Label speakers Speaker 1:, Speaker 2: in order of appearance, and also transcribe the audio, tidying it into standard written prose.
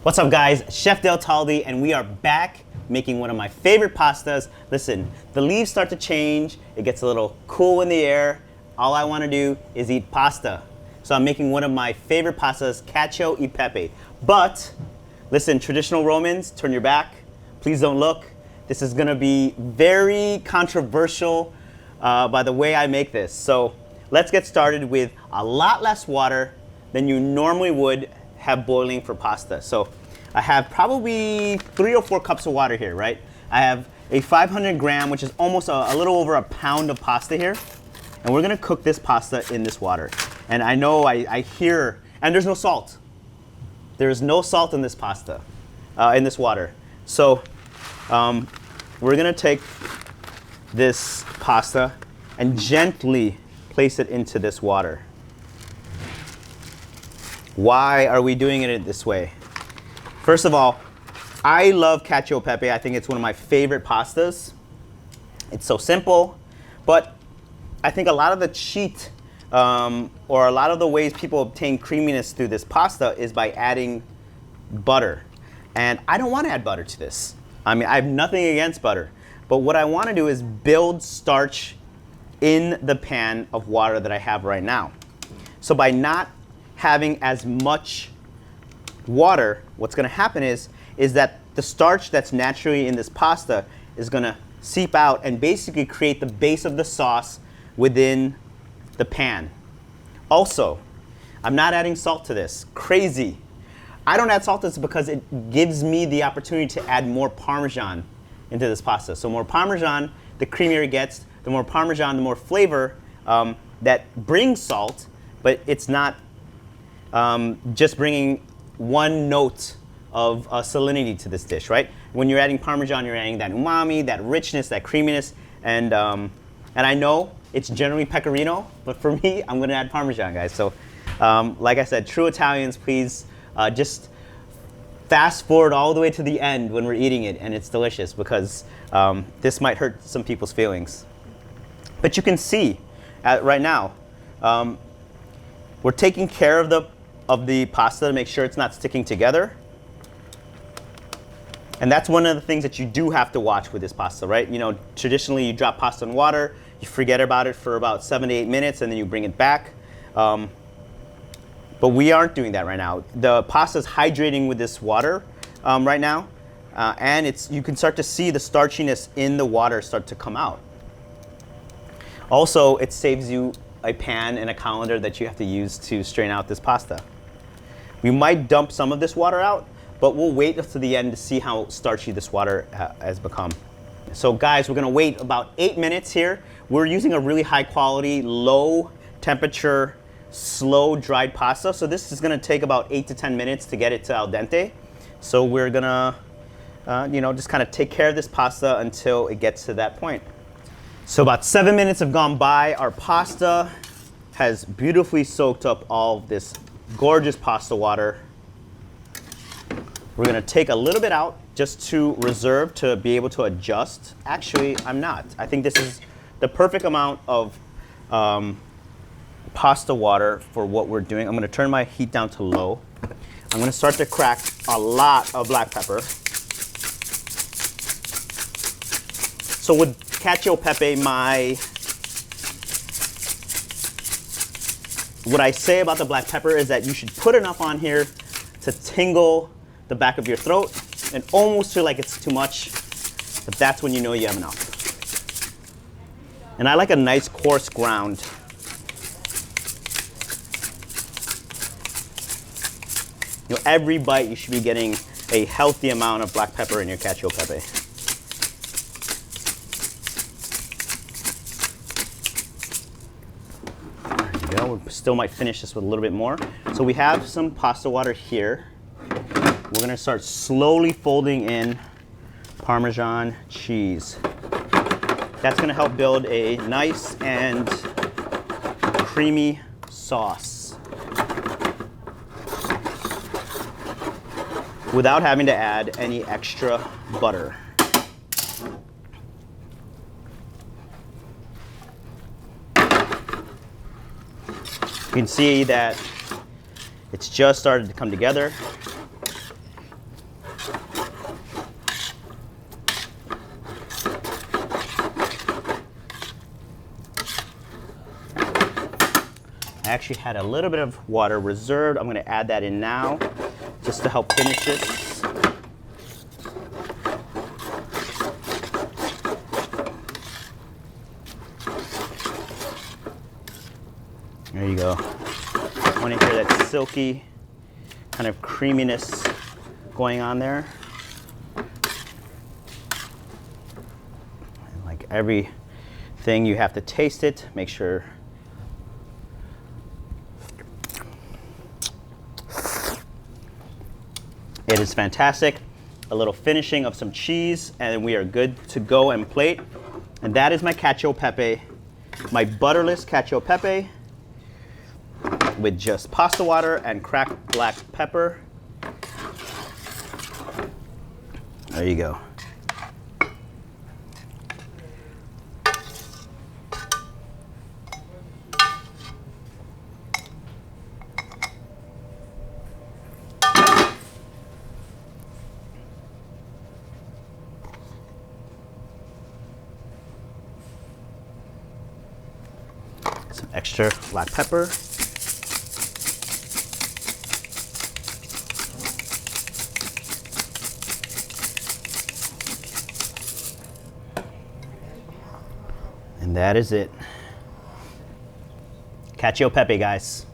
Speaker 1: What's up guys, Chef Del Talde, and we are back making one of my favorite pastas. Listen, the leaves start to change, it gets a little cool in the air. All I wanna do is eat pasta. So I'm making one of my favorite pastas, Cacio e Pepe. But, listen, traditional Romans, turn your back, please don't look. This is gonna be very controversial by the way I make this. So let's get started with a lot less water than you normally would have boiling for pasta. So I have probably 3 or 4 cups of water here, right? I have a 500 gram, which is almost a little over a pound of pasta here. And we're gonna cook this pasta in this water. And I know I hear, and there's no salt. There's no salt in this pasta, in this water. So we're gonna take this pasta and gently place it into this water. Why are we doing it this way? First of all, I love Cacio e Pepe. I think it's one of my favorite pastas. It's so simple, but I think a lot of the cheat or a lot of the ways people obtain creaminess through this pasta is by adding butter. And I don't want to add butter to this. I mean, I have nothing against butter, but what I want to do is build starch in the pan of water that I have right now. So by not having as much water, what's going to happen is that the starch that's naturally in this pasta is going to seep out and basically create the base of the sauce within the pan. Also, I'm not adding salt to this. Crazy. I don't add salt to this because it gives me the opportunity to add more Parmesan into this pasta. So more Parmesan, the creamier it gets. The more Parmesan, the more flavor that brings salt, but it's not just bringing one note of salinity to this dish, right? When you're adding Parmesan, you're adding that umami, that richness, that creaminess, and I know it's generally pecorino, but for me, I'm gonna add Parmesan, guys. So, like I said, true Italians, please just fast forward all the way to the end when we're eating it, and it's delicious because this might hurt some people's feelings. But you can see right now, we're taking care of the pasta to make sure it's not sticking together. And that's one of the things that you do have to watch with this pasta, right? You know, traditionally you drop pasta in water, you forget about it for about 7 to 8 minutes, and then you bring it back. But we aren't doing that right now. The pasta is hydrating with this water right now, and you can start to see the starchiness in the water start to come out. Also, it saves you a pan and a colander that you have to use to strain out this pasta. We might dump some of this water out, but we'll wait until the end to see how starchy this water has become. So guys, we're gonna wait about 8 minutes here. We're using a really high quality, low temperature, slow dried pasta. So this is gonna take about 8 to 10 minutes to get it to al dente. So we're gonna, just kind of take care of this pasta until it gets to that point. So about 7 minutes have gone by. Our pasta has beautifully soaked up all of this gorgeous pasta water. We're gonna take a little bit out just to reserve to be able to adjust. Actually, I'm not. I think this is the perfect amount of pasta water for what we're doing. I'm gonna turn my heat down to low. I'm gonna start to crack a lot of black pepper. So with Cacio e Pepe, what I say about the black pepper is that you should put enough on here to tingle the back of your throat and almost feel like it's too much, but that's when you know you have enough. And I like a nice coarse ground. You know, every bite you should be getting a healthy amount of black pepper in your Cacio e Pepe. We still might finish this with a little bit more. So we have some pasta water here. We're gonna start slowly folding in Parmesan cheese. That's gonna help build a nice and creamy sauce without having to add any extra butter. You can see that it's just started to come together. I actually had a little bit of water reserved. I'm gonna add that in now, just to help finish this. There you go. I want to hear that silky kind of creaminess going on there. And like everything, you have to taste it, make sure. It is fantastic. A little finishing of some cheese, and we are good to go and plate. And that is my cacio pepe, my butterless cacio pepe with just pasta water and cracked black pepper. There you go. Some extra black pepper. And that is it. Cacio pepe, guys.